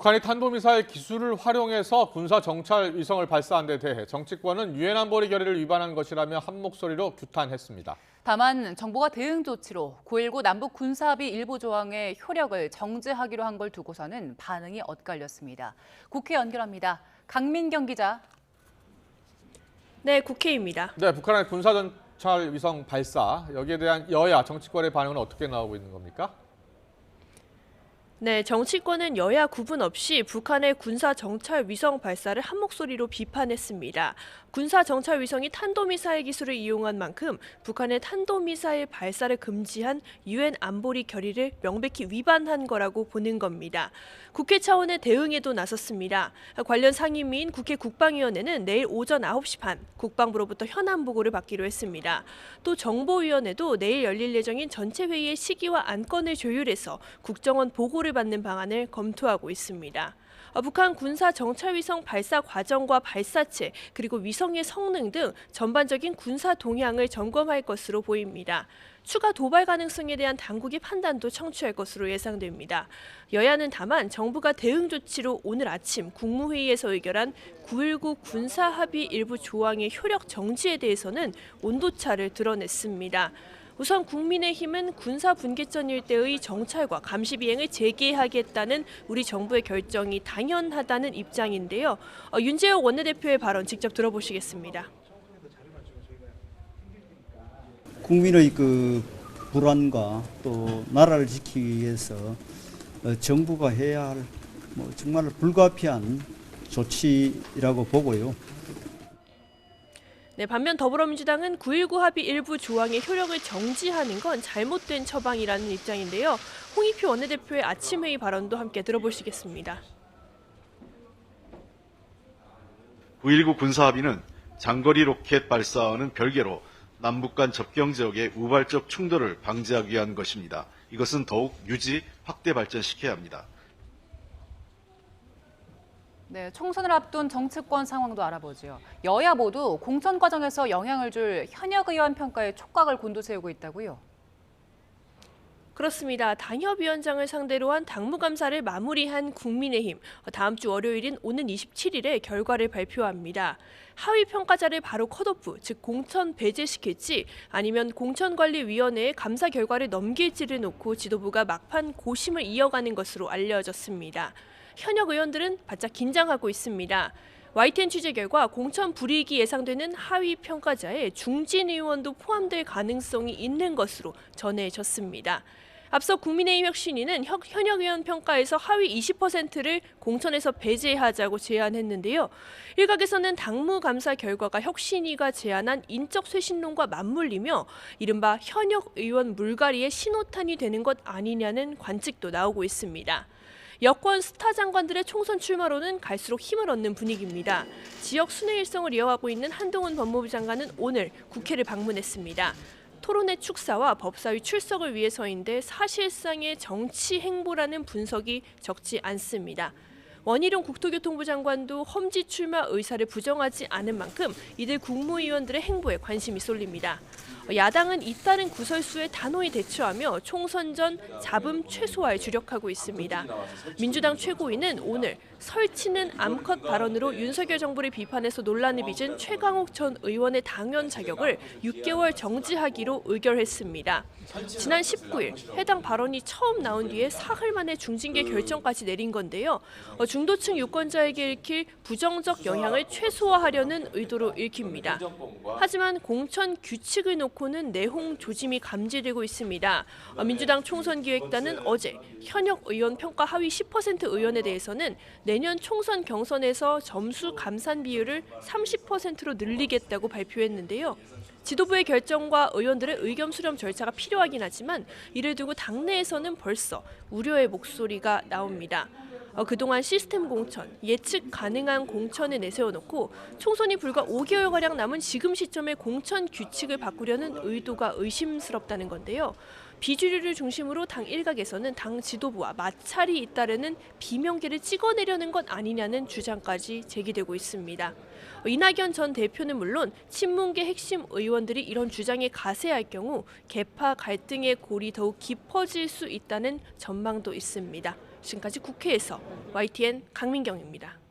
북한이 탄도미사일 기술을 활용해서 군사 정찰 위성을 발사한 데 대해 정치권은 유엔 안보리 결의를 위반한 것이라며 한 목소리로 규탄했습니다. 다만 정부가 대응 조치로 9.19 남북 군사합의 일부 조항의 효력을 정지하기로 한 걸 두고서는 반응이 엇갈렸습니다. 국회 연결합니다. 강민경 기자. 네, 국회입니다. 네, 북한의 군사 정찰 위성 발사, 여기에 대한 여야 정치권의 반응은 어떻게 나오고 있는 겁니까? 네, 정치권은 여야 구분 없이 북한의 군사 정찰 위성 발사를 한 목소리로 비판했습니다. 군사 정찰 위성이 탄도미사일 기술을 이용한 만큼 북한의 탄도미사일 발사를 금지한 유엔 안보리 결의를 명백히 위반한 거라고 보는 겁니다. 국회 차원의 대응에도 나섰습니다. 관련 상임위인 국회 국방위원회는 내일 오전 9시 반 국방부로부터 현안 보고를 받기로 했습니다. 또 정보위원회도 내일 열릴 예정인 전체 회의의 시기와 안건을 조율해서 국정원 보고를 받는 방안을 검토하고 있습니다. 북한 군사 정찰 위성 발사 과정과 발사체 그리고 위성의 성능 등 전반적인 군사 동향을 점검할 것으로 보입니다. 추가 도발 가능성에 대한 당국의 판단도 청취할 것으로 예상됩니다. 여야는 다만 정부가 대응 조치로 오늘 아침 국무회의에서 의결한 9.19 군사합의 일부 조항의 효력 정지에 대해서는 온도차를 드러냈습니다. 우선 국민의힘은 군사 분계점 일대의 정찰과 감시 비행을 재개하겠다는 우리 정부의 결정이 당연하다는 입장인데요. 윤재욱 원내대표의 발언 직접 들어보시겠습니다. 국민의 불안과 또 나라를 지키기 위해서 정부가 해야 할 정말 불가피한 조치라고 보고요. 네, 반면 더불어민주당은 9.19 합의 일부 조항의 효력을 정지하는 건 잘못된 처방이라는 입장인데요. 홍익표 원내대표의 아침 회의 발언도 함께 들어보시겠습니다. 9.19 군사합의는 장거리 로켓 발사와는 별개로 남북 간 접경 지역의 우발적 충돌을 방지하기 위한 것입니다. 이것은 더욱 유지, 확대 발전시켜야 합니다. 네, 총선을 앞둔 정치권 상황도 알아보죠. 여야 모두 공천 과정에서 영향을 줄 현역 의원 평가에 촉각을 곤두세우고 있다고요? 그렇습니다. 당협위원장을 상대로 한 당무감사를 마무리한 국민의힘. 다음 주 월요일인 오는 27일에 결과를 발표합니다. 하위 평가자를 바로 컷오프, 즉 공천 배제시킬지 아니면 공천관리위원회에 감사 결과를 넘길지를 놓고 지도부가 막판 고심을 이어가는 것으로 알려졌습니다. 현역 의원들은 바짝 긴장하고 있습니다. YTN 취재 결과 공천 불이익이 예상되는 하위 평가자에 중진 의원도 포함될 가능성이 있는 것으로 전해졌습니다. 앞서 국민의힘 혁신위는 현역 의원 평가에서 하위 20%를 공천에서 배제하자고 제안했는데요. 일각에서는 당무감사 결과가 혁신위가 제안한 인적 쇄신론과 맞물리며 이른바 현역 의원 물갈이의 신호탄이 되는 것 아니냐는 관측도 나오고 있습니다. 여권 스타 장관들의 총선 출마로는 갈수록 힘을 얻는 분위기입니다. 지역 순회 일성을 이어가고 있는 한동훈 법무부 장관은 오늘 국회를 방문했습니다. 토론회 축사와 법사위 출석을 위해서인데 사실상의 정치 행보라는 분석이 적지 않습니다. 원희룡 국토교통부 장관도 험지 출마 의사를 부정하지 않은 만큼 이들 국무위원들의 행보에 관심이 쏠립니다. 야당은 잇따른 구설수에 단호히 대처하며 총선 전 잡음 최소화에 주력하고 있습니다. 민주당 최고위는 오늘 설치는 암컷 발언으로 윤석열 정부를 비판해서 논란을 빚은 최강욱 전 의원의 당원 자격을 6개월 정지하기로 의결했습니다. 지난 19일 해당 발언이 처음 나온 뒤에 사흘 만에 중징계 결정까지 내린 건데요. 중도층 유권자에게 읽힐 부정적 영향을 최소화하려는 의도로 읽힙니다. 하지만 공천 규칙을 놓고는 내홍 조짐이 감지되고 있습니다. 민주당 총선기획단은 어제 현역 의원 평가 하위 10% 의원에 대해서는 내년 총선 경선에서 점수 감산 비율을 30%로 늘리겠다고 발표했는데요. 지도부의 결정과 의원들의 의견 수렴 절차가 필요하긴 하지만 이를 두고 당내에서는 벌써 우려의 목소리가 나옵니다. 그동안 시스템 공천, 예측 가능한 공천을 내세워놓고 총선이 불과 5개월가량 남은 지금 시점에 공천 규칙을 바꾸려는 의도가 의심스럽다는 건데요. 비주류를 중심으로 당 일각에서는 당 지도부와 마찰이 잇따르는 비명계를 찍어내려는 것 아니냐는 주장까지 제기되고 있습니다. 이낙연 전 대표는 물론 친문계 핵심 의원들이 이런 주장에 가세할 경우 계파 갈등의 골이 더욱 깊어질 수 있다는 전망도 있습니다. 지금까지 국회에서 YTN 강민경입니다.